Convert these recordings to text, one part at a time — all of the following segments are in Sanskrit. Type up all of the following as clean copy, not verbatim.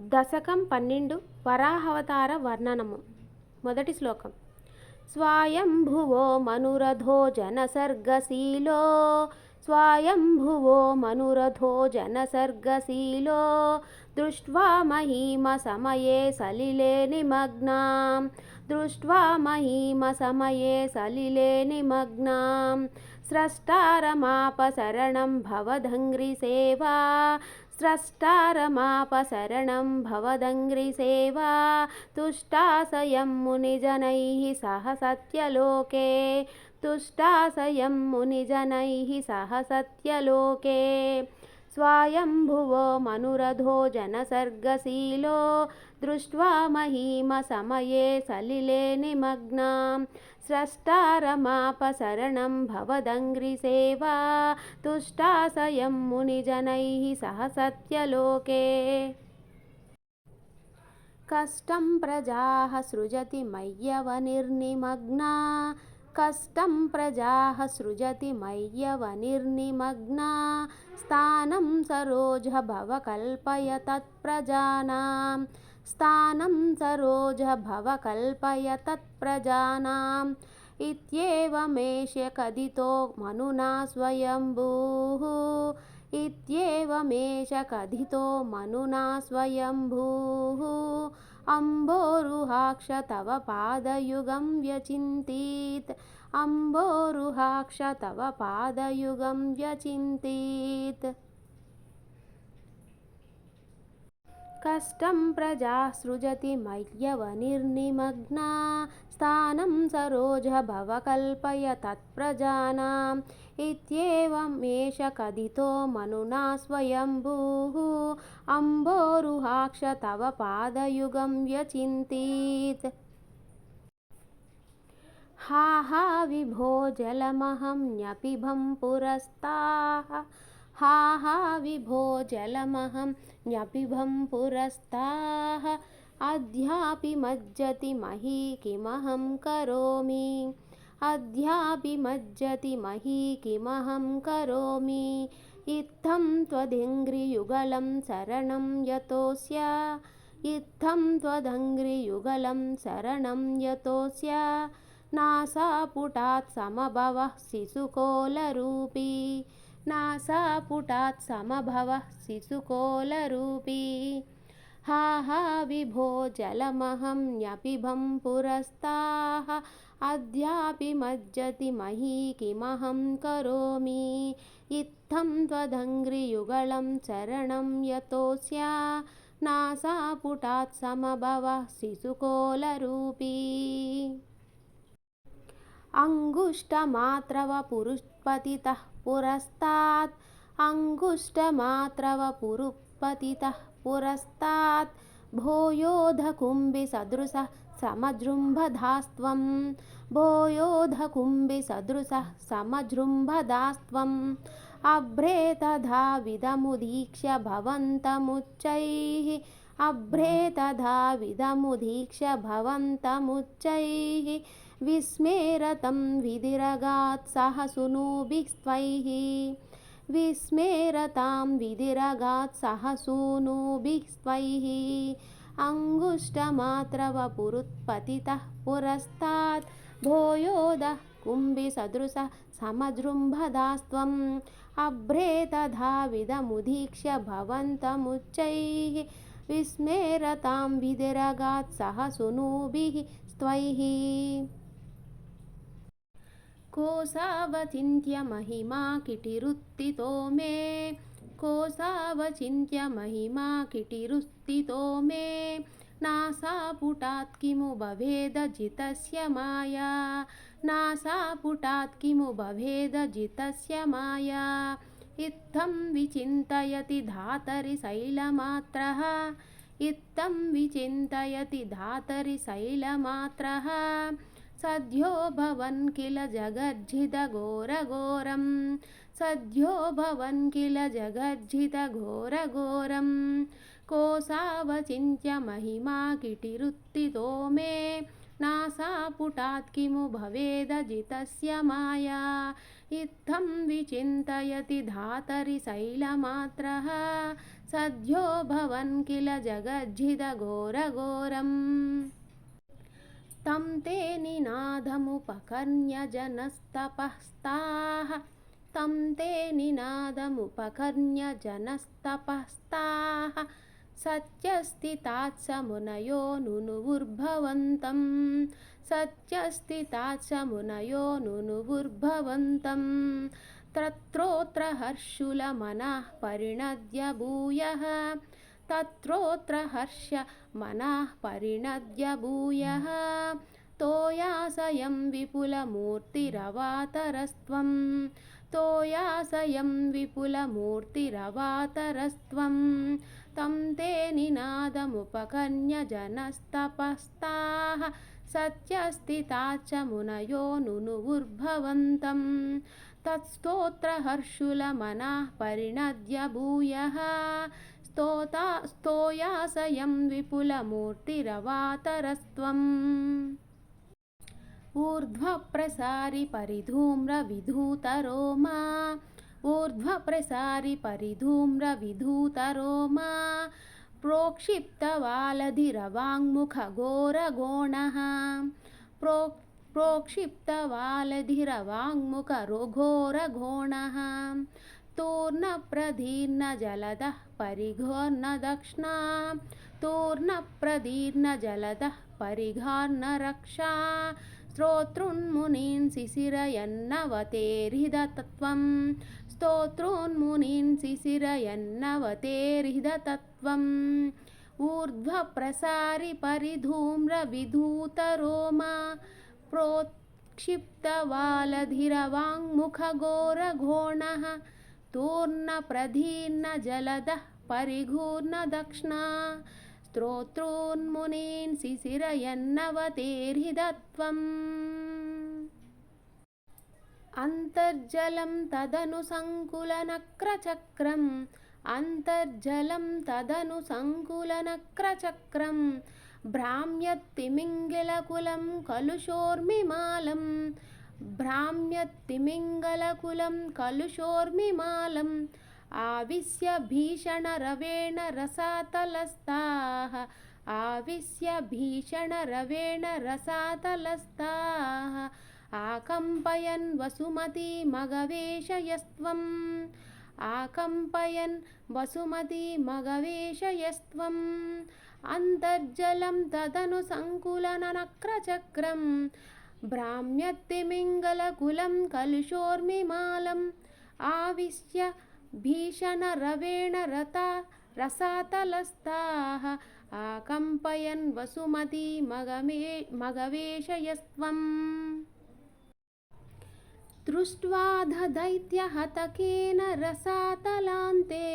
దశకం 12 వరాహవతార వర్ణనము. మొదటి శ్లోకం. స్వయంభువో మనురథో జనసర్గశీలో స్వయంభువో మనురథో జనసర్గశీలో దృష్ట్వా మహీమ సమయే సలిలే నిమగ్నాం దృష్ట్వా మహీమ సమయే సలిలే నిమగ్నాం స్రష్టారమాపశరణం భవదంగ్రిసేవా స్రష్టారమాపశరణం భవదంగ్రిసేవా తుష్టాసయం మునిజనైః సహ సత్యలోకే తుష్టాసయం మునిజనైః సహ సత్యలోకే స్వయంభువో మనురథో జనసర్గశీలో దృష్ట్వా మహీమ సమయే సలిలే నిమగ్నాం స్రష్టారమాపశరణం భవదంగ్రిసేవా తుష్టాసయం మునిజనైః సహ సత్యలోకే. కష్టం ప్రజాః సృజతి మయ్యవనిర్నిమగ్నా కష్టం ప్రజాః సృజతి మయ్యవనిర్నిమగ్నా స్థానం సరోజ భవ కల్పయ తత్ప్రజానాం స్థానం సరోజ భవ కల్పయ తత్ప్రజానాం ఇత్యేవమేష కథితో మనునా స్వయంభూః ఇత్యేవమేష కథితో మనునా స్వయంభూః అంబోరుహాక్ష తవ పాదయుగం వ్యచింతీత్ అంబోరుహాక్ష తవ పాదయుగం వ్యచింతీత్. కష్టం ప్రజా సృజతి మయ్యవనిర్నిమగ్నా స్థానం సరోజ భవ కల్పయ తత్ప్రజానాం ఇత్యేవమేష కథితో మనునా స్వయంభూః అంబోరుహాక్ష తవ పాదయుగం వ్యచింతీత్. హా హా విభో జలమహం న్యపిబం పురస్తాః హా హా విభో జలమహం న్యపిబం పురస్తాః అద్యాపి మజ్జతి మహీ కిమహం కరోమి అద్యాపి మజ్జతి మహీ కిమహం కరోమి ఇత్థం త్వదంఘ్రియుగళం శరణం యతోస్య ఇత్థం త్వదంఘ్రియుగళం శరణం యతోస్య నాసాపుటాత్ సమభవః శిశుకోలరూపీ నాసాపుటాత్ సమభవః శిశుకోలరూపీ. హా హా విభో జలమహం న్యపిబం పురస్తాః అద్యాపి మజ్జతి మహీ కిమహం కరోమి ఇత్థం త్వదంఘ్రియుగళం శరణం యతోస్య నాసాపుటాత్ సమభవః శిశుకోలరూపీ. అంగుష్టమాత్రవ పురుపతితః పురస్తాత్ అంగుష్టమాత్రవ పురుపతితః పురస్తాత్ భూయోధకుంభి సదృశః సమజృంభధాస్త్వం భూయోధకుంభి సదృశః సమజృంభధాస్త్వం అభ్రేతధావిదముదీక్ష్య భవంతముచ్చైః అభ్రేతధావిదముదీక్ష్య భవంతముచ్చైః విస్మేరతం విదిరగాత్ సహ సూనూభిః స్త్వైః విస్మేరతాం విదిరగాత్ సహ సూనూభిః స్త్వైః అంగుష్టమాత్రవ పురుత్పతితః పురస్తాత్ భూయోధః కుంభి సదృశః సమజృంభధాస్త్వం అభ్రేతధావిదముదీక్ష్య భవంతముచ్చైః విస్మేరతాం విదిరగాత్ సహ సూనూభిః స్త్వైః. కోసావచింత్య మహిమా కిటిరుత్తితో మే కోసావచింత్య మహిమా కిటిరుత్తితో మే నాసాపుటాత్ కిము భవేద జితస్య మాయా నాసాపుటాత్ కిము భవేద జితస్య మాయా ఇత్థం విచింతయతి ధాతరి శైలమాత్రః ఇత్థం విచింతయతి ధాతరి శైలమాత్రః సద్యో భవన్ కిల జగజ్జితఘోరఘోరం సద్యో భవన్ కిల జగజ్జితఘోరఘోరం కోసావచింత్య మహిమా కిటిరుత్తితో మే नासापुटात् किमु भवेदजितस्य माया इत्थं विचिन्तयति धातरि शैलमात्रः सद्यो भवन् किल जगज्झिदघोरघोरम् तं ते निनादमुपकर्ण्य जनस्तपस्ताः तं ते निनादमुपकर्ण्य जनस्तपस्ताः सत्यस्थितात् स मुनयो नुनुवुर्भवन्तं सत्यस्थितात् स मुनयो नुनुवुर्भवन्तं तत्रोत्र हर्षुलमनः परिणद्य भूयः तत्रोत्र हर्ष मनः परिणद्य भूयः तोयासयं विपुलमूर्तिरवातरस्त्वं तोयासयं विपुलमूर्तिरवातरस्त्वं तं ते निनादमुपकर्ण्य जनस्तपस्ताः सत्यस्थितात् च मुनयो नुनुवुर्भवन्तं तत्स्तोत्रहर्षुलमनः परिणद्य भूयः स्तोयासयं विपुलमूर्तिरवातरस्त्वम् ऊर्ध्वप्रसारि परिधूम्रविधूतरोमा ऊर्ध्वप्रसारि परिधूम्रविधूतरोमा प्रोक्षिप्तवालधिरवाङ्मुखघोरगोणः प्रोक्षिप्तवालधिरवाङ्मुखघोरगोणः तूर्णप्रदीर्णजलदः परिघोर्नदक्ष्णा तूर्णप्रदीर्णजलदः परिघार्नरक्षा स्तोतॄन्मुनीन् शिशिरयन्नवतेर्हिदतत्त्वं स्तोतॄन्मुनीन् शिशिरयन्नवतेर्हिदतत्त्वम् ऊर्ध्वप्रसारि परिधूम्रविधूतरोमा प्रोक्षिप्तवालधिरवाङ्मुखघोरघोणः तूर्णप्रदीर्णजलदः परिघूर्णदक्ष्णा स्तोतॄन्मुनीन् शिशिरयन्नवतेर्हिदत्वम् अन्तर्जलं तदनु सङ्कुलनक्रचक्रम् अन्तर्जलं तदनु सङ्कुलनक्रचक्रं भ्राम्यत्तिमिङ्गलकुलं कलुषोर्मिमालं भ्राम्यत्तिमिङ्गलकुलं कलुषोर्मिमालम् आविश्य भीषणरवेण रसातलस्ताः आविश्य भीषणरवेण रसातलस्ताः आकम्पयन् वसुमतीमगवेशयस्त्वम् आकम्पयन् वसुमतीमगवेशयस्त्वम् अन्तर्जलं तदनु सङ्कुलनक्रचक्रं भ्राम्यत्तिमिङ्गलकुलं कलुषोर्मिमालम् आविश्य भीषणरवेण रसातलस्ताः आकम्पयन् वसुमतीमगवेशयस्त्वम् दृष्ट्वा ददैत्यहतकेन रसातलान्ते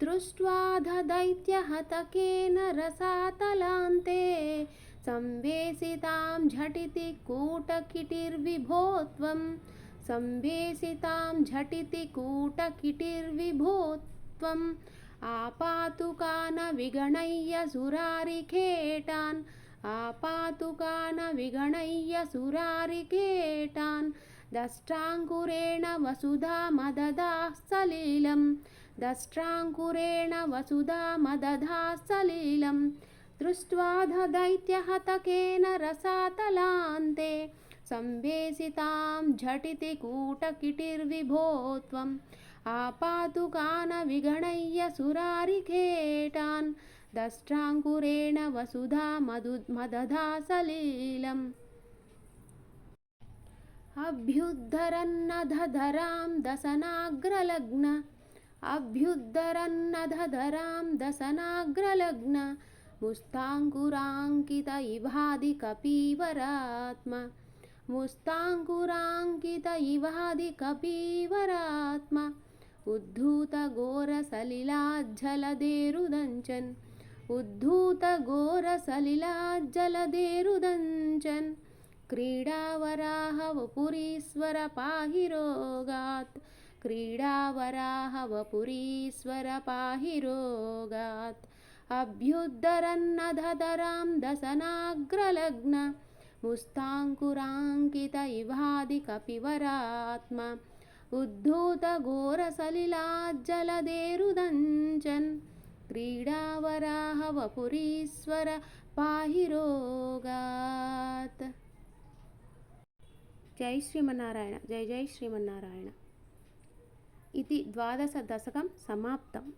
दृष्ट्वा ददैत्यहतकेन रसातलान्ते संवेशितां झटिति कूटकिटिर्विभो त्वं संवेशितां झटिति कूटकिटिर्विभो त्वम् आपातुकान् विगणय्य सुरारिखेटान् आपातुकान् विगणय्य सुरारिखेटान् दष्ट्राङ्कुरेण वसुधा मदधाः सलीलं दष्ट्राङ्कुरेण वसुधा मदधाः सलीलं दृष्ट्वा ददैत्यहतकेन रसातलान्ते संवेशितां झटिति कूटकिटिर्विभो त्वम् आपातुकान् विगणय्य सुरारिखेटान् दष्ट्राङ्कुरेण वसुधा मदधा सलीलम् अभ्युद्धरन्नधरां दशनाग्रलग्न अभ्युद्धरन्नधरां दशनाग्रलग्न मुस्ताङ्कुराङ्कित इवादि कपीवरात्मा मुस्ताङ्कुराङ्कित इवादि कपीवरात्मा उद्धूतघोरसलिलाज्जलदेरुदञ्चन् उद्धूतघोरसलिलाज्जलदेरुदञ्चन् क्रीडावराह वपुरीश्वर पाहि रोगात् क्रीडावराह वपुरीश्वर पाहि रोगात् अभ्युद्धरन्नधरां दशनाग्रलग्न मुस्ताङ्कुराङ्कित इवादिकपिवरात्मा उद्धूतघोरसलिलाज्जलदेरुदञ्चन् क्रीडावराह वपुरीश्वर पाहि रोगात्. జై శ్రీమన్నారాయణ. జై జై శ్రీమన్నారాయణ. ఇది ద్వాదశ దశకం సమాప్తం.